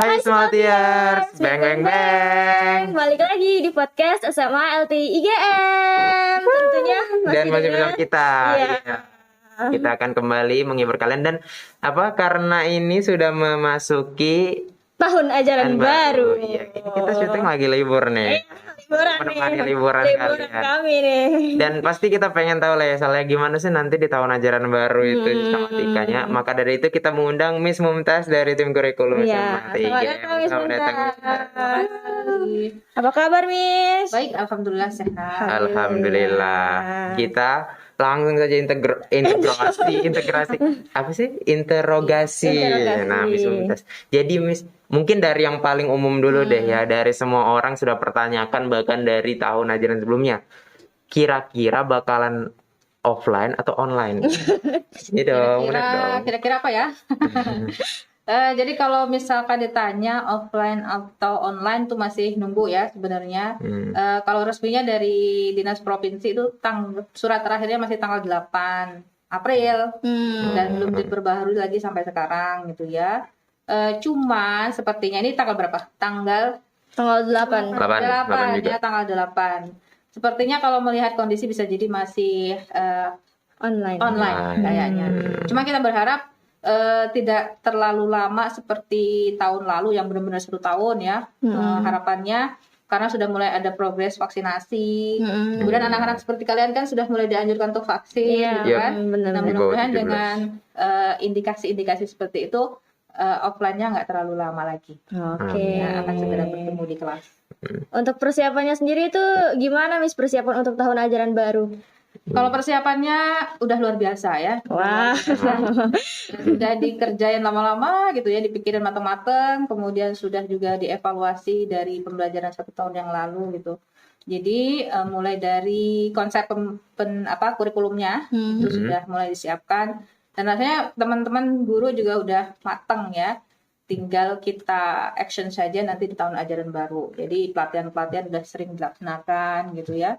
Hai Smaltiers, beng beng beng. Balik lagi di podcast SMA LTI IGM. Tentunya Dan masih bersama kita. Iya. Iya. Kita akan kembali menghibur kalian dan karena ini sudah memasuki tahun ajaran baru. Iya, ini kita syuting lagi libur nih. Menemani liburan kalian. Kami nih. Dan pasti kita pengen tahu lah ya soalnya gimana sih nanti di tahun ajaran baru itu sistematikanya. Maka dari itu kita mengundang Miss Mumtaz dari tim kurikulum Iya. SMA IGM. Selamat datang, Apa kabar, Miss? Baik, alhamdulillah sehat. Alhamdulillah. Kita langsung saja interogasi. Nah, Miss Mumtaz. Jadi Miss, mungkin dari yang paling umum dulu deh ya, dari semua orang sudah pertanyakan bahkan dari tahun ajaran sebelumnya. Kira-kira bakalan offline atau online? Ini dong, Kira-kira apa ya? Jadi kalau misalkan ditanya offline atau online tuh masih nunggu ya sebenarnya. Kalau resminya dari Dinas Provinsi itu surat terakhirnya masih tanggal 8 April dan belum diperbaharui lagi sampai sekarang gitu ya. Cuman sepertinya ini tanggal berapa? Tanggal 8 ya, tanggal 8. Sepertinya kalau melihat kondisi bisa jadi masih online kayaknya. Cuma kita berharap tidak terlalu lama seperti tahun lalu yang benar-benar 1 tahun ya. Harapannya karena sudah mulai ada progres vaksinasi. Kemudian anak-anak seperti kalian kan sudah mulai dianjurkan untuk vaksin gitu kan. Nah, mudah-mudahan dengan indikasi-indikasi seperti itu offline-nya nggak terlalu lama lagi. Ya, akan segera bertemu di kelas. Untuk persiapannya sendiri itu gimana, Miss, persiapan untuk tahun ajaran baru? Kalau persiapannya udah luar biasa ya. Wah. Sudah dikerjain lama-lama gitu ya, dipikirin matang-matang, kemudian sudah juga dievaluasi dari pembelajaran 1 tahun yang lalu gitu. Jadi mulai dari konsep kurikulumnya itu sudah mulai disiapkan, dan rasanya teman-teman guru juga udah matang ya. Tinggal kita action saja nanti di tahun ajaran baru. Jadi pelatihan-pelatihan udah sering dilaksanakan gitu ya.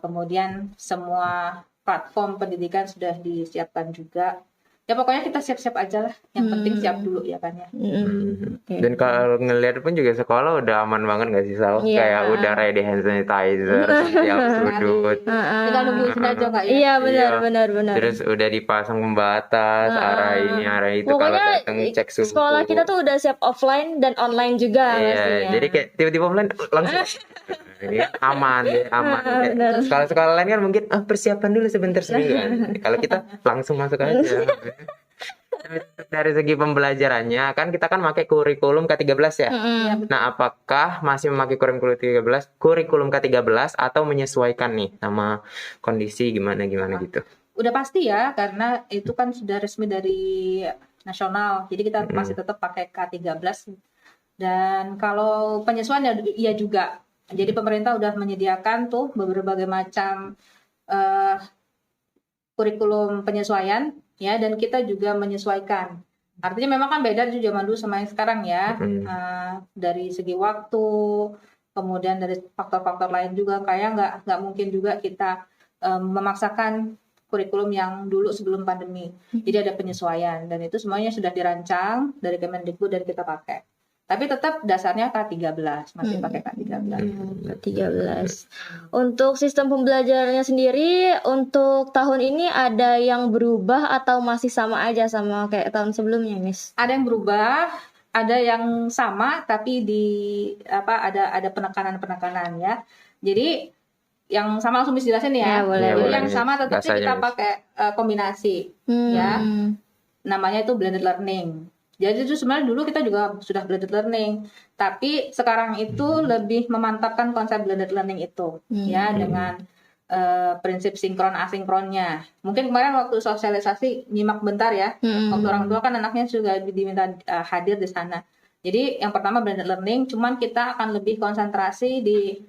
Kemudian semua platform pendidikan sudah disiapkan juga. Ya pokoknya kita siap-siap aja lah. Yang penting siap dulu ya kan ya. Dan kalau ngelihat pun juga sekolah udah aman banget gak sih Sal? Kayak udah ready hand sanitizer setiap sudut. Tinggal nunggu aja nggak ya? Iya benar. Terus udah dipasang pembatas arah ini arah itu. Pokoknya kalau datang cek suhu. Sekolah kita tuh udah siap offline dan online juga. Iya, jadi kayak tiba-tiba offline langsung ini aman. Kalau sekolah lain kan mungkin persiapan dulu sebentar seminggu kan. Kalau kita langsung masuk aja. Dari segi pembelajarannya kan kita kan pakai kurikulum K13 ya. Nah, apakah masih memakai kurikulum K13 atau menyesuaikan nih sama kondisi gimana gitu? Udah pasti ya, karena itu kan sudah resmi dari nasional. Jadi kita masih tetap pakai K13. Dan kalau penyesuaian ya juga. Jadi pemerintah udah menyediakan tuh berbagai macam kurikulum penyesuaian ya, dan kita juga menyesuaikan. Artinya memang kan beda dari zaman dulu sama yang sekarang ya. Dari segi waktu, kemudian dari faktor-faktor lain juga, kayak nggak mungkin juga kita memaksakan kurikulum yang dulu sebelum pandemi. Jadi ada penyesuaian, dan itu semuanya sudah dirancang dari Kemendikbud dan kita pakai. Tapi tetap dasarnya K13, masih pakai K13. K13. Untuk sistem pembelajarannya sendiri untuk tahun ini ada yang berubah atau masih sama aja sama kayak tahun sebelumnya, Miss? Ada yang berubah, ada yang sama, tapi ada penekanan ya. Jadi yang sama langsung Miss jelasin ya. Jadi yang sama tetap kita pakai kombinasi ya. Namanya itu blended learning. Jadi itu sebenarnya dulu kita juga sudah blended learning, tapi sekarang itu lebih memantapkan konsep blended learning itu ya, dengan prinsip sinkron asinkronnya. Mungkin kemarin waktu sosialisasi nyimak bentar ya, waktu orang tua kan anaknya juga diminta hadir di sana. Jadi yang pertama blended learning, cuman kita akan lebih konsentrasi di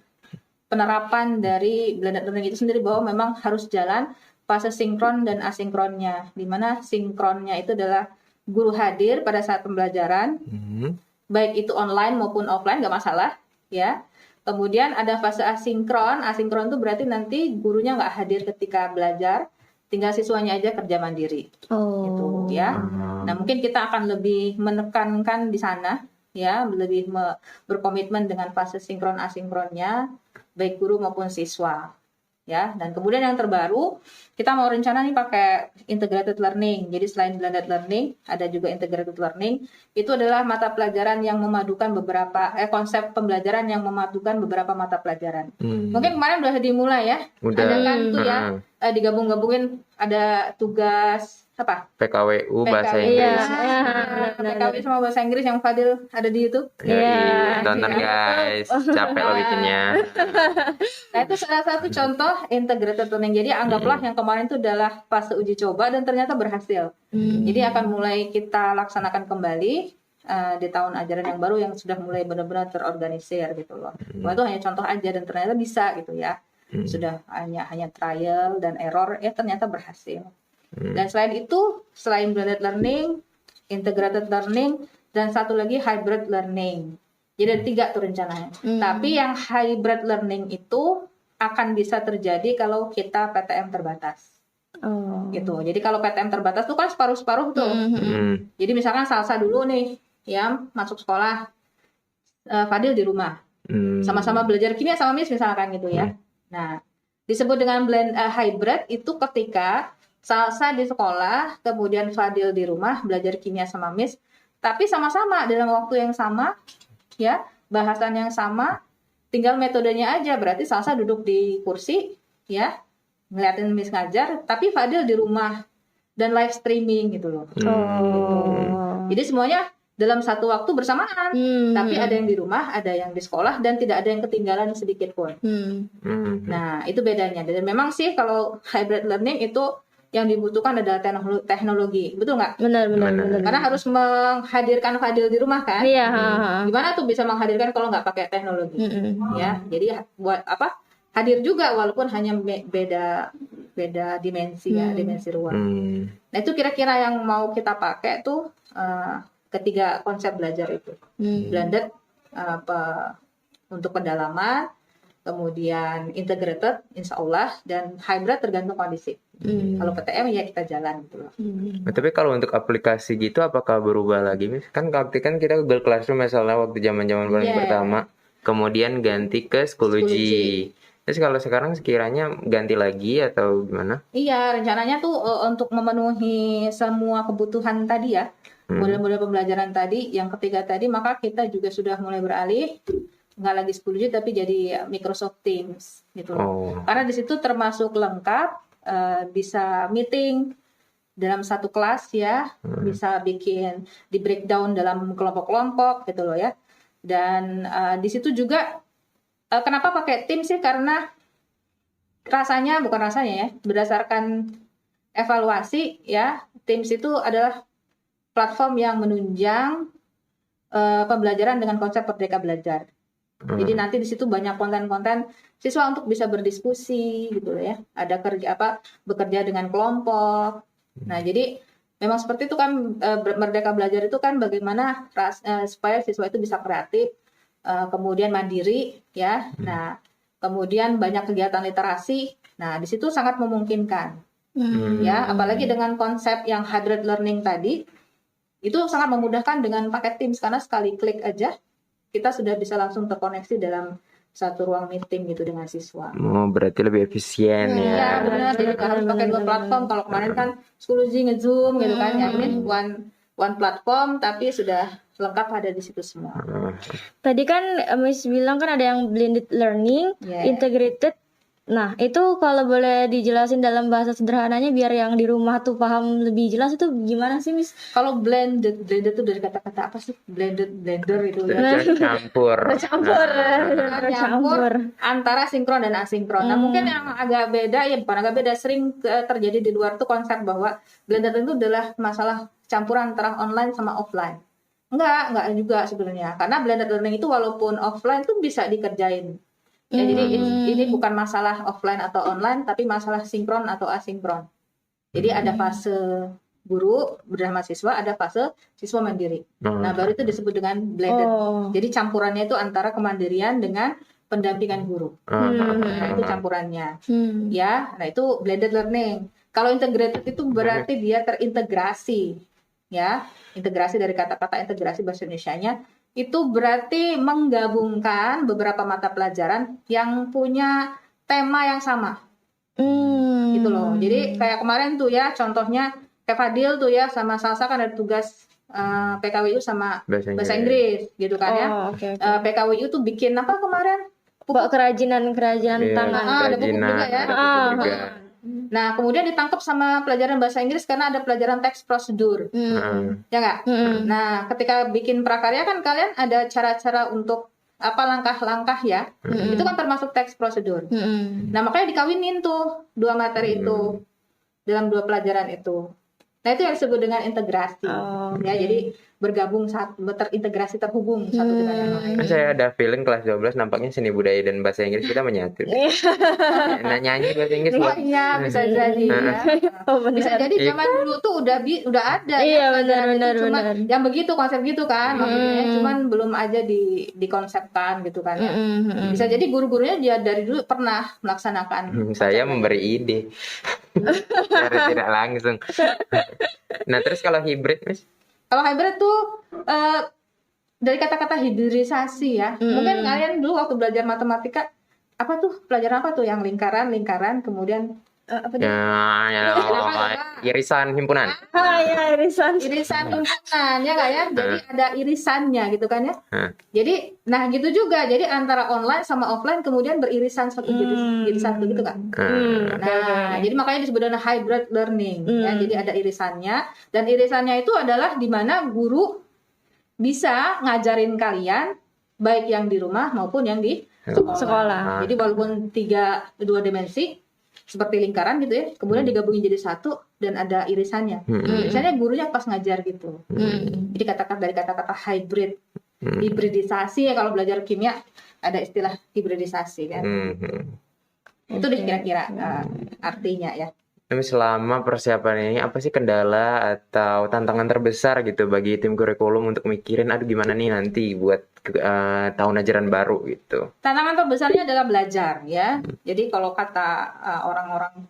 penerapan dari blended learning itu sendiri, bahwa memang harus jalan fase sinkron dan asinkronnya, di mana sinkronnya itu adalah guru hadir pada saat pembelajaran, baik itu online maupun offline, nggak masalah ya. Kemudian ada fase asinkron. Asinkron itu berarti nanti gurunya nggak hadir ketika belajar, tinggal siswanya aja kerja mandiri. Gitu ya. Nah, mungkin kita akan lebih menekankan di sana ya, lebih berkomitmen dengan fase sinkron asinkronnya, baik guru maupun siswa. Ya, dan kemudian yang terbaru kita mau rencana nih pakai integrated learning. Jadi selain blended learning, ada juga integrated learning. Itu adalah mata pelajaran yang memadukan beberapa konsep pembelajaran yang memadukan beberapa mata pelajaran. Mungkin kemarin udah dimulai ya. Ada kan tuh ya digabung-gabungin, ada tugas apa? PKWU bahasa Inggris. PKWU sama bahasa Inggris yang Fadil ada di YouTube. Tonton guys, capek loh bikinnya. Nah, itu salah satu contoh integrated learning. Jadi anggaplah yang kemarin itu adalah fase uji coba dan ternyata berhasil. Jadi akan mulai kita laksanakan kembali di tahun ajaran yang baru yang sudah mulai benar-benar terorganisir gitu loh. Itu hanya contoh aja dan ternyata bisa gitu ya. Sudah hanya trial dan error, ternyata berhasil. Dan selain itu, selain blended learning, integrated learning, dan satu lagi hybrid learning. Jadi ada 3 tuh rencananya. Tapi yang hybrid learning itu akan bisa terjadi kalau kita PTM terbatas. Gitu. Jadi kalau PTM terbatas tuh kan separuh-separuh tuh. Jadi misalkan Salsa dulu nih, ya masuk sekolah, Fadil di rumah, sama-sama belajar kimia sama Miss misalkan gitu ya. Nah, disebut dengan hybrid itu ketika Salsa di sekolah, kemudian Fadil di rumah belajar kimia sama Miss, tapi sama-sama dalam waktu yang sama, ya, bahasan yang sama, tinggal metodenya aja. Berarti Salsa duduk di kursi, ya, ngeliatin Miss ngajar, tapi Fadil di rumah dan live streaming gitu loh. Gitu. Jadi semuanya dalam satu waktu bersamaan, tapi ada yang di rumah, ada yang di sekolah, dan tidak ada yang ketinggalan sedikit pun. Nah, itu bedanya. Dan memang sih kalau hybrid learning itu yang dibutuhkan adalah teknologi, betul nggak? Benar. Karena harus menghadirkan Fadil di rumah kan? Iya. Gimana tuh bisa menghadirkan kalau nggak pakai teknologi? Ya, jadi buat apa? Hadir juga walaupun hanya beda dimensi ya, dimensi ruang. Nah itu kira-kira yang mau kita pakai tuh ketiga konsep belajar itu, blended untuk pendalaman, kemudian integrated insya Allah, dan hybrid tergantung kondisi. Kalau PTM ya kita jalan gitu loh. Nah, tapi kalau untuk aplikasi gitu apakah berubah lagi, Miss? Kan kita Google Classroom misalnya waktu zaman-zaman paling pertama, kemudian ganti ke Schoology. Terus kalau sekarang sekiranya ganti lagi atau gimana? Iya, rencananya tuh untuk memenuhi semua kebutuhan tadi ya, model-model pembelajaran tadi, yang ketiga tadi, maka kita juga sudah mulai beralih nggak lagi Schoology tapi jadi Microsoft Teams gitu loh. Karena di situ termasuk lengkap, bisa meeting dalam satu kelas ya, bisa bikin di breakdown dalam kelompok-kelompok gitu loh ya. Dan di situ juga kenapa pakai Teams sih? Karena bukan rasanya ya, berdasarkan evaluasi ya, Teams itu adalah platform yang menunjang pembelajaran dengan konsep Merdeka Belajar. Jadi nanti di situ banyak konten-konten siswa untuk bisa berdiskusi gitu loh ya. Ada bekerja dengan kelompok. Nah, jadi memang seperti itu kan, Merdeka Belajar itu kan bagaimana supaya siswa itu bisa kreatif, kemudian mandiri ya. Nah, kemudian banyak kegiatan literasi. Nah, di situ sangat memungkinkan. Ya, apalagi dengan konsep yang hybrid learning tadi, itu sangat memudahkan dengan pakai Teams karena sekali klik aja kita sudah bisa langsung terkoneksi dalam satu ruang meeting gitu dengan siswa. Berarti lebih efisien ya. Iya benar, jadi nggak harus pakai 2 platform. Kalau kemarin kan Schoology nge-zoom gitu kan, ya ini one platform tapi sudah lengkap ada di situ semua. Tadi kan Miss bilang kan ada yang blended learning, integrated. Nah, itu kalau boleh dijelasin dalam bahasa sederhananya biar yang di rumah tuh paham lebih jelas, itu gimana sih, Miss? Kalau blended tuh dari kata-kata apa sih? Blender itu ya. Campur Antara sinkron dan asinkron. Nah, mungkin yang agak beda ya, bukan agak beda, sering terjadi di luar tuh konsep bahwa blended itu adalah masalah campuran antara online sama offline. Enggak juga sebenarnya. Karena blended learning itu walaupun offline tuh bisa dikerjain. Ya, jadi ini bukan masalah offline atau online, tapi masalah sinkron atau asinkron. Jadi ada fase guru bersama siswa, ada fase siswa mandiri. Nah, baru itu disebut dengan blended. Jadi campurannya itu antara kemandirian dengan pendampingan guru. Nah, itu campurannya. Ya, nah itu blended learning. Kalau integrated itu berarti dia terintegrasi. Ya, integrasi dari kata-kata integrasi bahasa Indonesianya. itu berarti menggabungkan beberapa mata pelajaran yang punya tema yang sama. Gitu loh. Jadi kayak kemarin tuh ya, contohnya kayak Fadil tuh ya sama Salsa kan ada tugas PKWU sama bahasa Inggris gitu kan ya. PKWU tuh bikin apa kemarin? Kerajinan tangan. Ada pupuk juga ya. Nah, kemudian ditangkap sama pelajaran bahasa Inggris karena ada pelajaran teks prosedur. Ya nggak? Nah, ketika bikin prakarya kan kalian ada cara-cara untuk apa langkah-langkah ya. Itu kan termasuk teks prosedur. Nah, makanya dikawinin tuh 2 materi itu dalam 2 pelajaran itu. Nah, itu yang disebut dengan integrasi. Ya, jadi bergabung terintegrasi, terhubung satu dengan yang lain. Saya ada feeling kelas 12 nampaknya seni budaya dan bahasa Inggris kita menyatu. Nah, nyanyi bahasa Inggris. Iya, bisa jadi ya. Bisa jadi zaman dulu tuh udah ada ya. Benar. Yang begitu konsep gitu kan maksudnya, cuman belum aja dikonsepkan gitu kan ya. Bisa jadi guru-gurunya dia dari dulu pernah melaksanakan. Saya memberi ide. Secara tidak langsung. Nah, terus kalau hibrid, Miss? Kalau hybrid tuh dari kata-kata hibridisasi ya. Mungkin kalian dulu waktu belajar matematika apa tuh pelajaran apa tuh yang lingkaran kemudian apa tuh? Irisan himpunan. Ya, irisan himpunan ya nggak ya? Jadi ada irisannya gitu kan ya. Jadi nah gitu juga. Jadi antara online sama offline kemudian beririsan satu jadi satu gitu kan. Nah, jadi makanya disebut dengan hybrid learning ya. Jadi ada irisannya dan irisannya itu adalah di mana guru bisa ngajarin kalian baik yang di rumah maupun yang di sekolah. Jadi walaupun 2 dimensi seperti lingkaran gitu ya, kemudian digabungin jadi satu dan ada irisannya. Irisannya gurunya pas ngajar gitu. Jadi dari kata-kata hybrid, hibridisasi ya, kalau belajar kimia ada istilah hibridisasi kan. Itu deh kira-kira artinya ya. Tapi selama persiapan ini apa sih kendala atau tantangan terbesar gitu bagi tim kurikulum untuk mikirin aduh gimana nih nanti buat tahun ajaran baru gitu? Tantangan terbesarnya adalah belajar ya. Jadi kalau kata orang-orang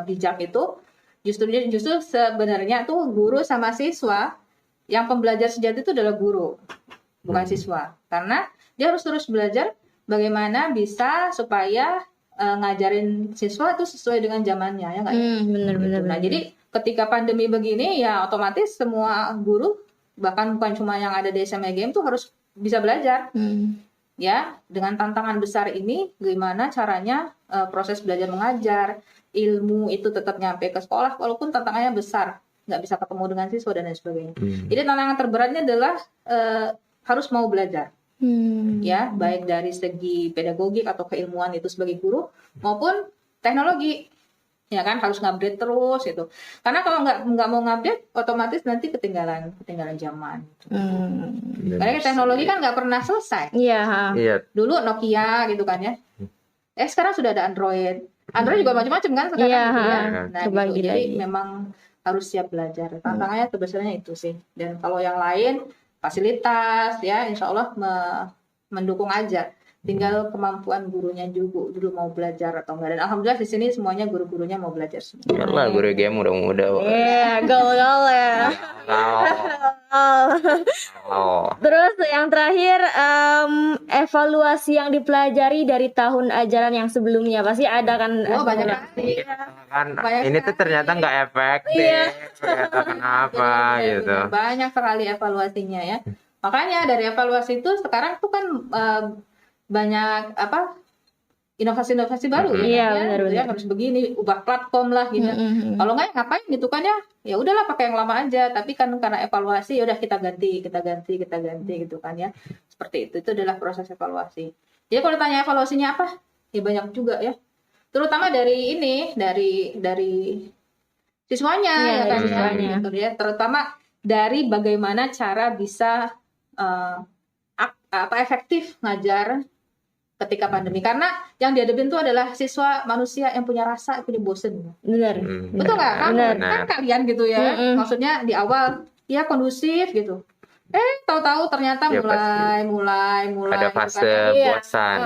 bijak itu justru sebenarnya tuh guru sama siswa yang pembelajar sejati itu adalah guru bukan siswa, karena dia harus terus belajar bagaimana bisa supaya ngajarin siswa itu sesuai dengan zamannya ya nggak ya? Benar. Nah jadi ketika pandemi begini ya otomatis semua guru bahkan bukan cuma yang ada di SMEGM tuh harus bisa belajar ya. Dengan tantangan besar ini gimana caranya proses belajar mengajar ilmu itu tetap nyampe ke sekolah walaupun tantangannya besar, nggak bisa ketemu dengan siswa dan lain sebagainya. Jadi tantangan terberatnya adalah harus mau belajar. Ya, baik dari segi pedagogik atau keilmuan itu sebagai guru maupun teknologi, ya kan harus ngupdate terus itu. Karena kalau nggak mau ngupdate, otomatis nanti ketinggalan zaman. Karena teknologi kan nggak pernah selesai. Iya. Dulu Nokia gitu kan ya. Sekarang sudah ada Android. Android juga macam-macam kan sekarang. Ya. Nah, gitu. Jadi memang harus siap belajar. Tantangannya terbesarnya itu sih. Dan kalau yang lain fasilitas ya insya Allah mendukung aja, tinggal kemampuan gurunya dulu mau belajar atau enggak. Dan alhamdulillah di sini semuanya guru-gurunya mau belajar semua. Yalah, guru game muda-muda. Gaul ya. Terus yang terakhir evaluasi yang dipelajari dari tahun ajaran yang sebelumnya pasti ada kan? Banyak kali. Ini tuh ternyata nggak efektif. Kenapa gitu? Banyak sekali evaluasinya ya. Makanya dari evaluasi itu sekarang tuh kan banyak inovasi-inovasi baru ya, harus begini, ubah platform lah gitu. Kalau nggak ngapain gitu kan ya udahlah pakai yang lama aja. Tapi kan karena evaluasi ya udah kita ganti gitu kan ya. Seperti itu adalah proses evaluasi. Jadi kalau ditanya evaluasinya apa? Ya banyak juga ya. Terutama dari siswanya gitu ya. Terutama dari bagaimana cara bisa efektif ngajar ketika pandemi, karena yang dihadapin itu adalah siswa manusia yang punya rasa, punya bosen. Benar. Betul nggak? Kan kalian gitu ya. Maksudnya di awal ya kondusif gitu. Tahu-tahu ternyata mulai ada fase bosan.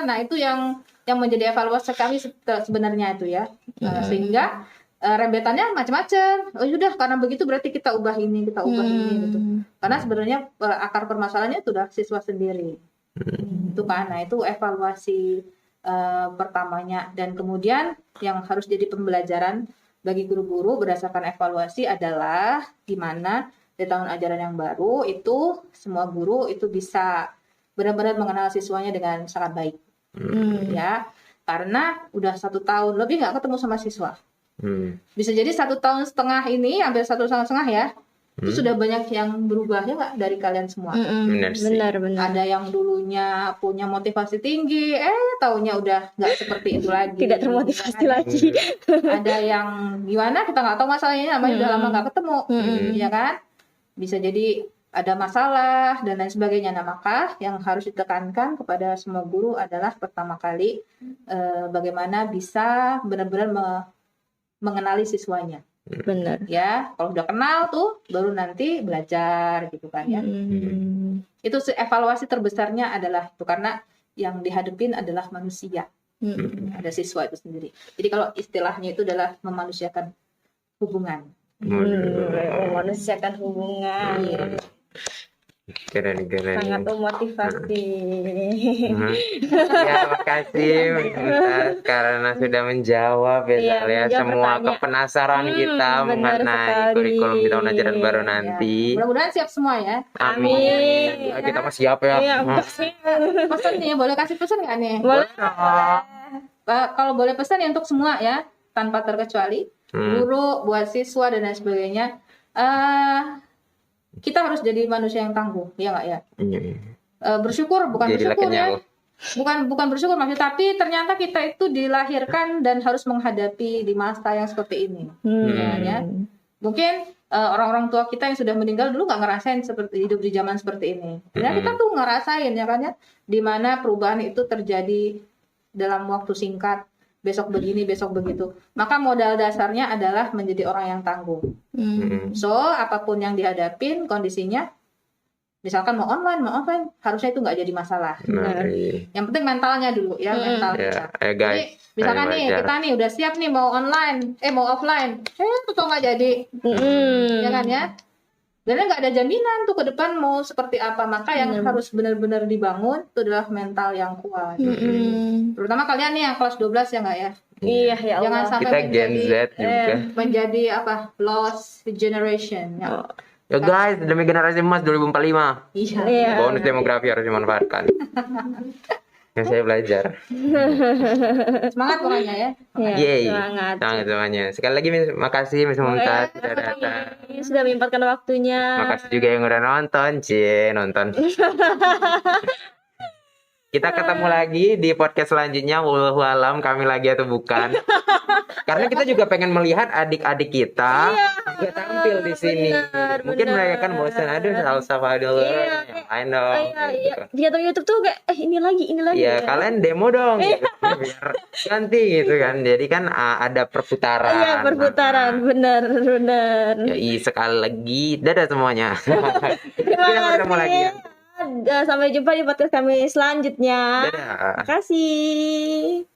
Nah itu yang menjadi evaluasi kami sebenarnya itu ya. Sehingga rembetannya macam-macam. Oh sudah, karena begitu berarti kita ubah ini gitu. Karena sebenarnya akar permasalahannya itu udah siswa sendiri. Itu kan, nah itu evaluasi pertamanya. Dan kemudian yang harus jadi pembelajaran bagi guru-guru berdasarkan evaluasi adalah gimana di tahun ajaran yang baru itu semua guru itu bisa benar-benar mengenal siswanya dengan sangat baik. Ya, karena udah 1 tahun lebih nggak ketemu sama siswa. Bisa jadi 1,5 tahun ini, hampir 1,5 tahun ya, itu sudah banyak yang berubah ya nggak dari kalian semua. Benar. Ada yang dulunya punya motivasi tinggi, taunya udah nggak seperti itu lagi. Tidak termotivasi lagi. Ada yang gimana kita nggak tahu masalahnya, namanya udah lama nggak ketemu, ya kan? Bisa jadi ada masalah dan lain sebagainya. Nah, maka yang harus ditekankan kepada semua guru adalah pertama kali bagaimana bisa benar-benar mengenali siswanya. Benar. Ya, kalau udah kenal tuh baru nanti belajar gitu kan ya. Itu evaluasi terbesarnya adalah itu, karena yang dihadapin adalah manusia. Ada siswa itu sendiri. Jadi kalau istilahnya itu adalah memanusiakan hubungan. Memanusiakan hubungan. Keren. Sangat memotivasi. Ya, makasih Mumtaz karena sudah menjawab ya semua kepenasaran kita mengenai kurikulum di tahun ajaran baru nanti. Mudah-mudahan siap semua ya. Amin. Kita masih siap ya. Pesan nih, boleh kasih pesan nggak nih? Boleh. Kalau boleh pesan ya untuk semua ya, tanpa terkecuali, guru, buat siswa dan lain sebagainya. Kita harus jadi manusia yang tangguh, ya nggak ya? Bersyukur, bukan Jadilah bersyukur kenyal. ya. Bukan bersyukur maksudnya, tapi ternyata kita itu dilahirkan dan harus menghadapi di masa yang seperti ini. Ya. Mungkin orang-orang tua kita yang sudah meninggal dulu nggak ngerasain seperti hidup di zaman seperti ini. Nah, kita tuh ngerasain ya kan ya, di mana perubahan itu terjadi dalam waktu singkat. Besok begini, besok begitu. Maka modal dasarnya adalah menjadi orang yang tangguh. So, apapun yang dihadapin kondisinya, misalkan mau online, mau offline, harusnya itu nggak jadi masalah. Yang penting mentalnya dulu ya, mental kita. Jadi, misalkan nih kita nih udah siap nih mau online, mau offline, itu nggak jadi, ya kan ya? Dan nggak ada jaminan tuh ke depan mau seperti apa. Maka yang harus benar-benar dibangun itu adalah mental yang kuat. Terutama kalian nih yang kelas 12 ya nggak ya? Iya ya Allah. Jangan sampai kita Gen Z juga. menjadi apa? Lost generation. Ya. Ya guys, demi generasi emas 2045. Iya. Bonus demografi harus dimanfaatkan. Yang saya belajar. Semangat pokoknya ya. Yeay. Semangat semuanya. Sekali lagi makasih Miss Mumtaz sudah datang. Sudah menyempatkan waktunya. Makasih juga yang udah nonton, nonton. Kita ketemu lagi di podcast selanjutnya. Wallahu alam kami lagi atau bukan. Karena kita juga pengen melihat adik-adik kita juga tampil di sini. Mungkin mereka kan bosan, aduh Salsa dulu, yang lain dong. Di YouTube tuh kayak ini lagi. Iya, kalian demo dong gitu. Biar ganti gitu kan. Jadi kan ada perputaran. Iya, perputaran. Benar. Ya, sekali lagi dadah semuanya. Kita ketemu lagi ya. Sampai jumpa di podcast kami selanjutnya. Dadah. Terima kasih.